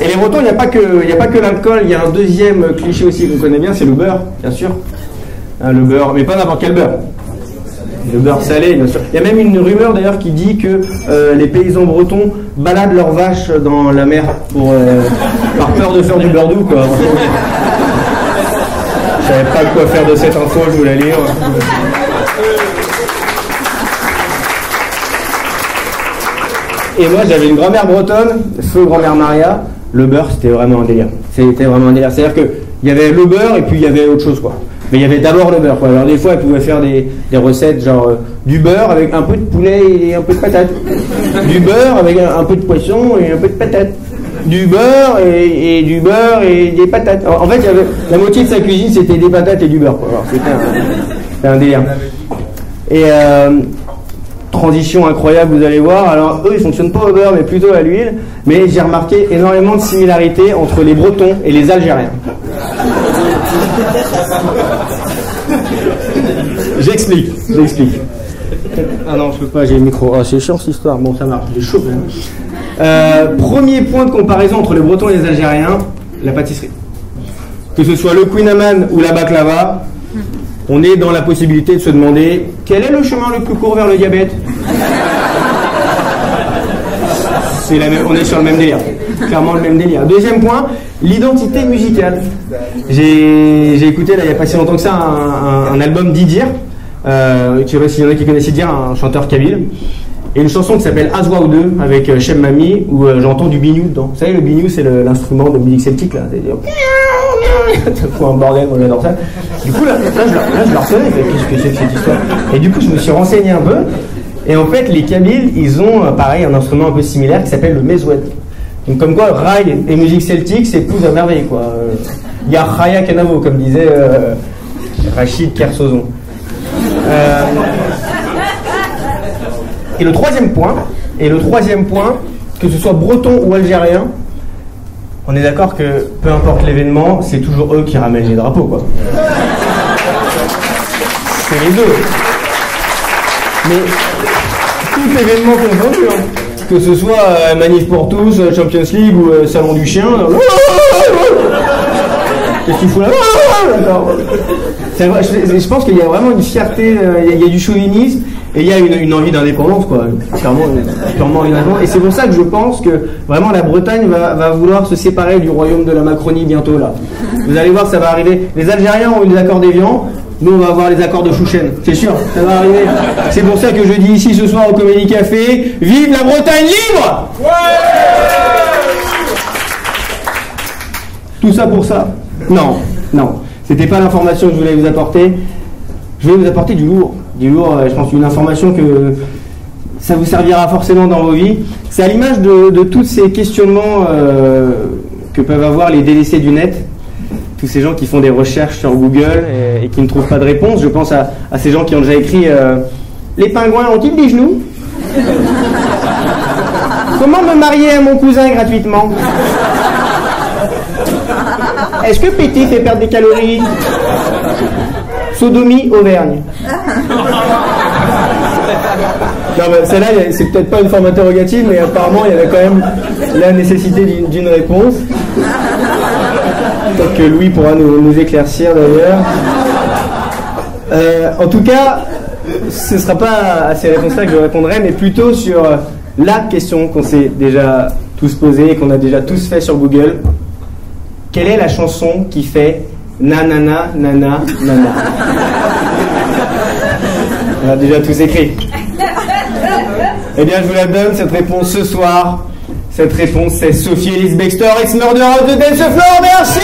Et les Bretons, il n'y a pas que l'alcool, il y a un deuxième cliché aussi qu'on connaît bien, c'est le beurre, bien sûr. Hein, le beurre, mais pas n'importe quel beurre. Le beurre salé, bien sûr. Il y a même une rumeur d'ailleurs qui dit que les paysans bretons baladent leurs vaches dans la mer par peur de faire du beurre doux, quoi. Je savais pas quoi faire de cette info, je vous la lire. Et moi, j'avais une grand-mère bretonne, feu grand-mère Maria. Le beurre, c'était vraiment un délire. C'était vraiment un délire. C'est-à-dire qu'il y avait le beurre et puis il y avait autre chose, quoi. Mais il y avait d'abord le beurre, quoi. Alors des fois, elle pouvait faire des recettes genre du beurre avec un peu de poulet et un peu de patate. Du beurre avec un peu de poisson et un peu de patate. Du beurre et du beurre et des patates. Alors, en fait, il y avait, la moitié de sa cuisine, c'était des patates et du beurre, quoi. Alors, c'était un délire. Et transition incroyable, vous allez voir. Alors, eux, ils fonctionnent pas au beurre, mais plutôt à l'huile. Mais j'ai remarqué énormément de similarités entre les Bretons et les Algériens. J'explique. Ah non, je peux pas, j'ai le micro. Ah, c'est chiant cette histoire. Bon, ça marche, j'ai chaud. Premier point de comparaison entre les Bretons et les Algériens, la pâtisserie. Que ce soit le Queen Amman ou la baklava, on est dans la possibilité de se demander quel est le chemin le plus court vers le diabète. On est sur le même délire. Clairement le même délire. Deuxième point, l'identité musicale. J'ai écouté là, il n'y a pas si longtemps que ça un album d'Idir. Je ne sais pas s'il y en a qui connaissent Idir, un chanteur kabyle. Et une chanson qui s'appelle Azwa ou 2 avec Shem Mami où j'entends du biniou dedans. Vous savez, le biniou c'est l'instrument de musique celtique là. C'est un bordel, moi j'adore ça. Du coup là je la reconnais, qu'est-ce que c'est que cette histoire? Et du coup je me suis renseigné un peu. Et en fait les Kabyles ils ont pareil un instrument un peu similaire qui s'appelle le mezoued. Donc comme quoi rail et musique celtique s'épousent à merveille quoi. Il y a Khaya Kanavo comme disait Rachid Kersozon. Et le troisième point, que ce soit breton ou algérien, on est d'accord que peu importe l'événement, c'est toujours eux qui ramènent les drapeaux, quoi. C'est les deux. Mais tout événement confondu, hein, que ce soit Manif pour tous, Champions League ou Salon du Chien, qu'est-ce qu'il faut là? Je pense qu'il y a vraiment une fierté, il y a du chauvinisme et il y a une envie d'indépendance, quoi. Purement évidemment. Et c'est pour ça que je pense que vraiment la Bretagne va vouloir se séparer du royaume de la Macronie bientôt là. Vous allez voir, ça va arriver. Les Algériens ont eu les accords d'Évian, nous on va avoir les accords de Chouchen. C'est sûr, ça va arriver. C'est pour ça que je dis ici ce soir au Comédie Café, vive la Bretagne libre! Ouais! Tout ça pour ça? Non. C'était pas l'information que je voulais vous apporter. Je voulais vous apporter du lourd. Je pense une information que ça vous servira forcément dans vos vies. C'est à l'image de tous ces questionnements que peuvent avoir les délaissés du net. Tous ces gens qui font des recherches sur Google et qui ne trouvent pas de réponse. Je pense à ces gens qui ont déjà écrit les pingouins ont-ils des genoux? Comment me marier à mon cousin gratuitement? Est-ce que péter fait perdre des calories? Sodomie, Auvergne. Non, mais celle-là, c'est peut-être pas une forme interrogative, mais apparemment, il y avait quand même la nécessité d'une réponse. Peut-être que Louis pourra nous éclaircir d'ailleurs. En tout cas, ce ne sera pas à ces réponses-là que je répondrai, mais plutôt sur la question qu'on s'est déjà tous posée et qu'on a déjà tous fait sur Google. Quelle est la chanson qui fait nanana, nana, nana? On a déjà tous écrit. Eh bien, je vous la donne, cette réponse ce soir. Cette réponse, c'est Sophie Ellis Bextor, ex-Murderer of the Dance Floor. Merci!